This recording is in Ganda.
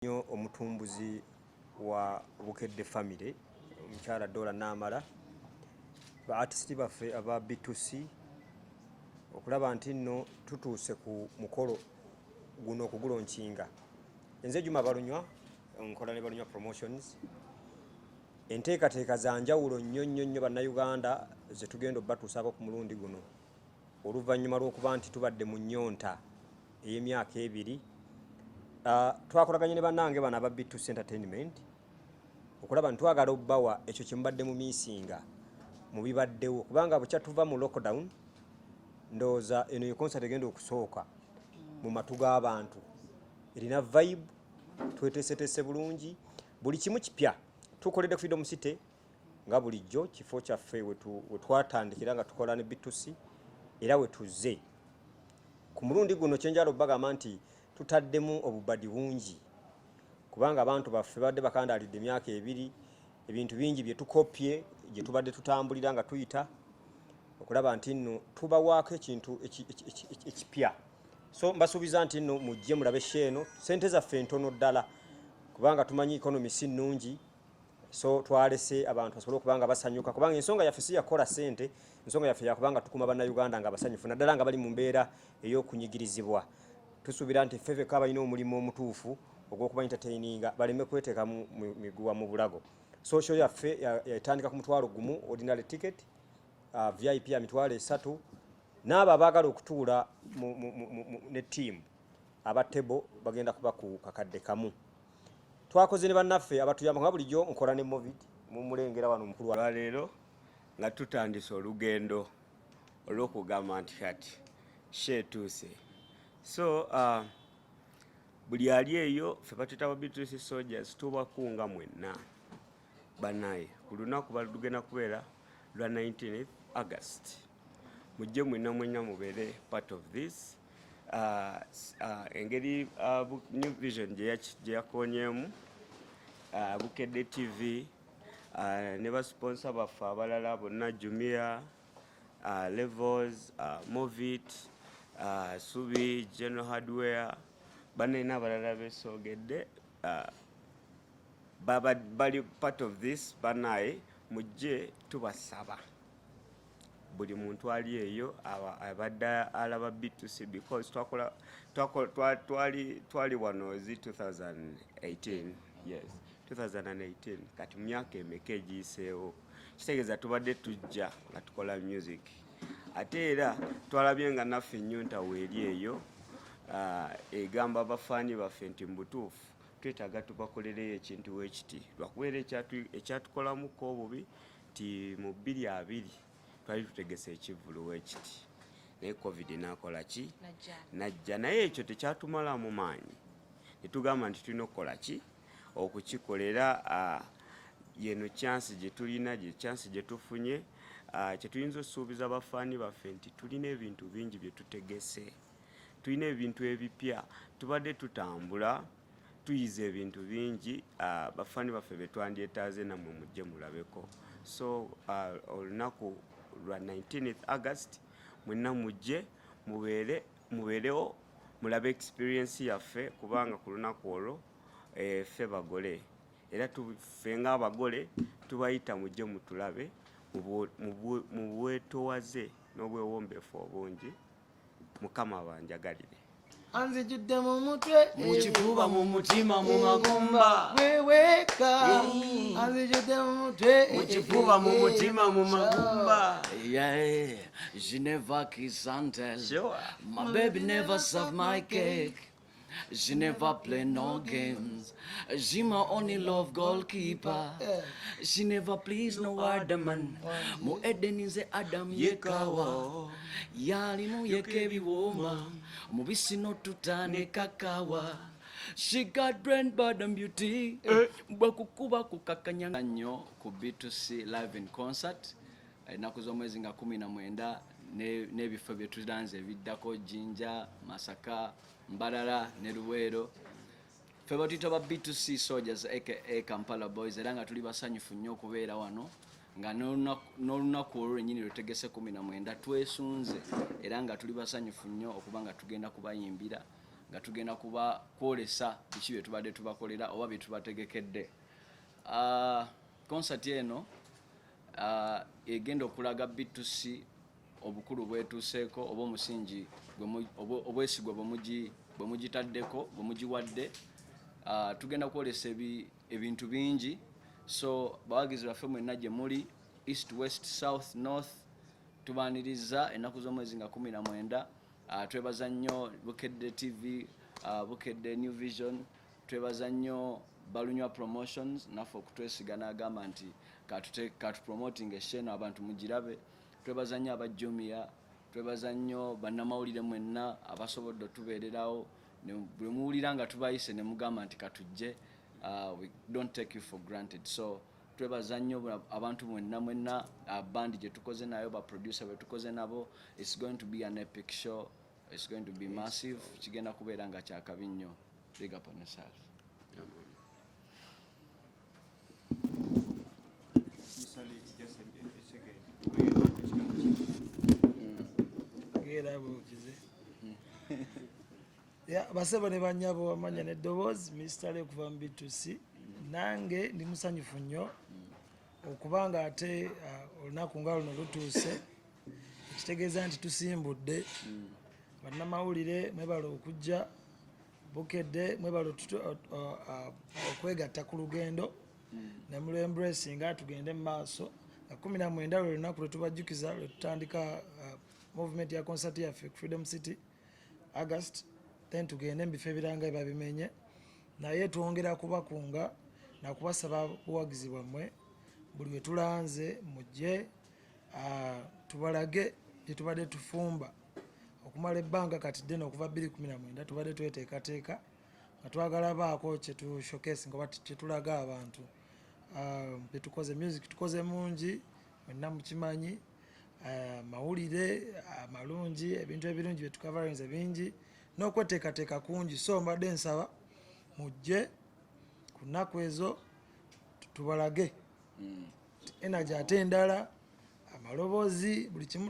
Nyo omutumbuzi wa Bukedde family omukyala Dola Namala ba artist baffe aba B2C okulaba nti nno tutuuse ku mukolo guno okugulonkinga. Nze Juma Balunywa nkola ne Balunywa promotions enteekateeka za njawulo nnyo bannayuganda ze tugenda obbatuusaako ku mulundi guno oluvannyuma lw'okuba nti tubadde mu nnyonta ey'emyaka ebiri. Twakolaganye ne bannange bano aba B2C entertainment okulaba ntwagala obbawa ekyo kye mubadde mu miisinga mu bibaddewo kubanga bukya tuva mu lockdown ndowooza eno yo concert egenda okusooka mu matu g'abantu erina vibe tweteeseteese bulungi buli kimu kipya tukoledde ku Freedom City nga bulijjo kifo kyaffe we twatandikira nga tukola ne B2C era we tuzze ku mulundi guno kyenjala obbagamba nti tutaddemu obubadi bungi kubanga abantu baffe badde bakandalidde emyaka ebiri ebintu bingi bye tukopye gye tubadde tutambulira nga tuyita okulaba nti nno tubawaako ekintu ekipya. So mbasuubiza nti nno mujje mulabe sheeno sente zaffe ntono ddala kubanga tumanyi economy si nnungi, so twalese abantu basobole okubanga basanyuka kubanga ensonga yaffe si yakola sente, ensonga yaffe yakubanga tukuma bannayuganda nga basanyufu naddala nga bali mu mbeera ey'okunyigirizibwa. Tusuubira nti ffefe balina omulimu omutuufu ogw'okuba entertaininga baleme kweteeka mu miguwa mu bulago. So show yaffe yatandika ku mutwalo gumu ordinary ticket, VIP ya mitwalo 3 n'abo abaagala okutuula ne team aba table bagenda kuba ku kakadde kamu. Twakoze ne bannaffe abatuyamba nga bulijjo nkola ne Movid mu mulengera wano mukulu wa leero nga tutandise olugendo olw'okugamba nti kati sheetuuse. So buli ali eyo ffe batuyita ba B2C soldiers tubakunga mwenna banaye ku lunaku balugenda kubeera lwa 19th August. Mujje mwenna mubeere part of this. Engeri New Vision gye yakonyeemu Bukedde TV ne basponsor baffe abalala bonna Jumia, Levels, Movit, Subi, General Hardware, banene abalala beesogedde bali part of this. Banaye mujje tubasaba buli muntu ali eyo abadde alaba B2C because twali wanozi 2018. Yes, 2018 kati myaka emeka egiyiseewo kitegeeza tubadde tujja nga tukola music ate era twalabye nga naffe ennyonta weeri eyo egamba abafaani baffe nti mbutuufu twetaaga tubakolereyo ekintu weekiti lwakubeera ekyatukolamuko obubi ti mu 2020 twali tutegese ekivvulu weekiti naye covid n'akola ki najja naye ekyo tekyatumala mu maanyi ne tugamba nti tulina okukola ki okukikolera yeno chance gye tulina chance gye tufunye kye tuyinza osuubiza abafaani baffe nti tulina ebintu bingi bye tutegese, tulina ebintu ebipya tubadde tutambula tuyiza ebintu bingi bafaani baffe betwandyetaaze nammwe mujje mulabeko. So olunaku lwa 19th August mwenna mujje mubeerewo mulabe experience yaffe kubanga ku lunaku olwo ffe bagole era tuffe ng'abagole tubayita mujje mutulabe mu bwetoowaze n'obwewombeefu obungi. Mukama abanjagalire. Anzijjudde mu mutwe mu kifuba mu mutima mu magomba weweeka anzijjudde mu mutwe mu kifuba mu mutima mu magomba. Yeah, je never kiss and tell. Sure. My baby never serve my cake. She never play no games. She my only love goalkeeper. She never please no other man. Mu edenize Adam yekawa. Yali mu yekebiwoma. Mubisi no tutane kakawa. She got brain bad and beauty. Bwakukuba kukakanyanga nnyo ku B2C live in concert. Ennaku z'omwezi nga 19 n'ebifo bye tudanze ebiddako Jinja, Masaka, Mbarara ne Luweero. Ffe batuyita ba B2C soldiers aka Kampala boys era nga tuli basanyufu nnyo okubeera wano nga n'olunaku olwo lwennyini lwetegese 19 twesunze era nga tuli basanyufu nnyo okuba nga tugenda kubayimbira nga tugenda kuba kwolesa biki bye tubadde tubakolera oba bye tubategekedde. Concert eno egenda okulaga B2C obukulu bwetuuseeko oba omusingi obwesigwa bwe mugitaddeko bwe mugiwadde. Tugenda kwolesa ebintu bingi, so bawagizi baffe mwenna gye muli east, west, south, north, tubaaniriza ennaku z'omwezi nga 19. Twebaza nnyo Bukedde TV, Bukedde New Vision, twebaza nnyo Balunywa Promotions naffe okutwesiga n'agamba nti katupromoting esheno abantu mugirabe. Twebaza nnyo abajjumia, twebaza nnyo bannamawulire mwenna abasobodde otubeererawo bwe muwulira nga tubayise ne mugamba nti katujje. We don't take you for granted. So twebaza nnyo abantu mwenna bandi gye tukoze nayo baproducer bwe tukoze nabo. It's going to be an epic show. It's going to be massive. Kigenda kubeera nga kyakabi nnyo. Big up on yourself. Basebo ne banyabo amanya n'eddoboozi Mr. Le kuva mu B2C. Nange ndi musanyufu nnyo okubanga ate olunaku nga luno lutuuse, ekitegeeza nti tusimbudde. Bannamawulire mwebala okujja, Bukedde mwebala okwegatta ku lugendo ne mu embracinga tugende mu maaso. 19 lwe lunaku lwe tubajjukiza lwe tutandika movement ya concert yaffe ku Freedom City August, then tugende mu bifo ebiranga ebabimenye, naye twongera kubakunga na kubasaba buwagizi bwammwe buli we tulanze mujje tubalage bye tubadde tufumba okumala ebbanga kati ddene okuva 2019 tubadde tweteekateeka nga twagala baako kye tu showcase nga kye tulaga abantu bye tukoze. Music tukoze mungi mwenna mukimanyi, mawulire amalungi, ebintu ebirungi bye tucoverings bingi n'okweteekateeka kungi. So mbadde nsaba mujje ku nnaku ezo tubalage energy ate endala, amaloboozi, buli kimu